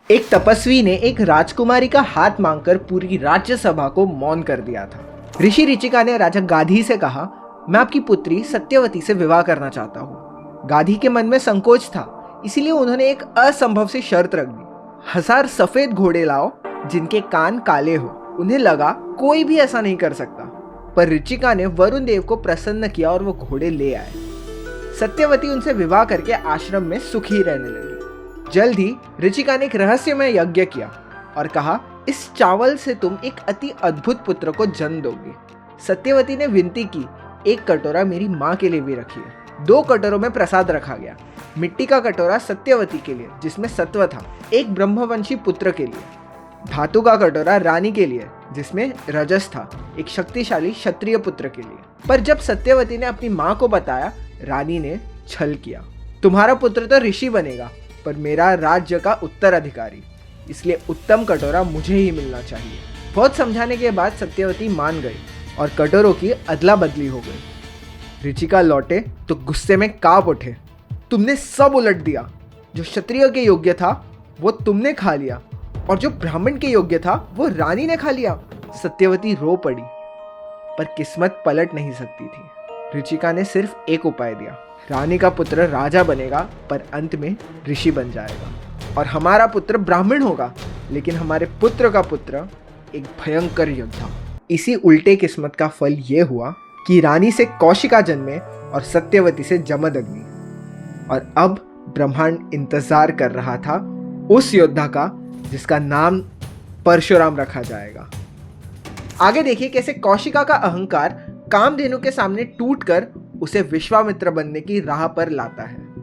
एक तपस्वी ने एक राजकुमारी का हाथ मांगकर पूरी राज्यसभा को मौन कर दिया था। ऋषि ऋचिका ने राजा गाधी से कहा, मैं आपकी पुत्री सत्यवती से विवाह करना चाहता हूँ। गाधी के मन में संकोच था, इसीलिए उन्होंने एक असंभव सी शर्त रख दी। 1000 सफेद घोड़े लाओ जिनके कान काले हो। उन्हें लगा कोई भी ऐसा नहीं कर सकता, पर ऋचिका ने वरुण देव को प्रसन्न किया और वो घोड़े ले आए। सत्यवती उनसे विवाह करके आश्रम में सुखी रहने लगी। जल्द ही ऋचिका ने एक रहस्यमय यज्ञ किया और कहा, इस चावल से तुम एक अति अद्भुत पुत्र को जन्म दोगे। सत्यवती ने विनती की, एक कटोरा मेरी माँ के लिए भी रखिए। 2 कटोरों में प्रसाद रखा गया। मिट्टी का कटोरा सत्यवती के लिए जिसमें सत्व था, एक ब्रह्मवंशी पुत्र के लिए। धातु का कटोरा रानी के लिए जिसमें रजस था, एक शक्तिशाली क्षत्रिय पुत्र के लिए। पर जब सत्यवती ने अपनी माँ को बताया, रानी ने छल किया। तुम्हारा पुत्र तो ऋषि बनेगा, पर मेरा राज्य का उत्तराधिकारी, इसलिए उत्तम कटोरा मुझे ही मिलना चाहिए। बहुत समझाने के बाद सत्यवती मान गई और कटोरों की अदला बदली हो गई। ऋचिका लौटे तो गुस्से में कांप उठे। तुमने सब उलट दिया। जो क्षत्रिय के योग्य था वो तुमने खा लिया, और जो ब्राह्मण के योग्य था वो रानी ने खा लिया। सत्यवती रो पड़ी, पर किस्मत पलट नहीं सकती थी। ऋचिका ने सिर्फ एक उपाय दिया, रानी का पुत्र राजा बनेगा पर अंत में ऋषि बन जाएगा, और हमारा पुत्र ब्राह्मण होगा, लेकिन हमारे पुत्र का पुत्र एक भयंकर योद्धा। इसी उल्टे किस्मत का फल ये हुआ कि रानी से कौशिका जन्मे और सत्यवती से जमदग्नि। और अब ब्रह्मांड इंतजार कर रहा था उस योद्धा का जिसका नाम परशुराम रखा जाएगा। आगे देखिए कैसे कौशिका का अहंकार कामधेनु के सामने टूटकर उसे विश्वामित्र बनने की राह पर लाता है।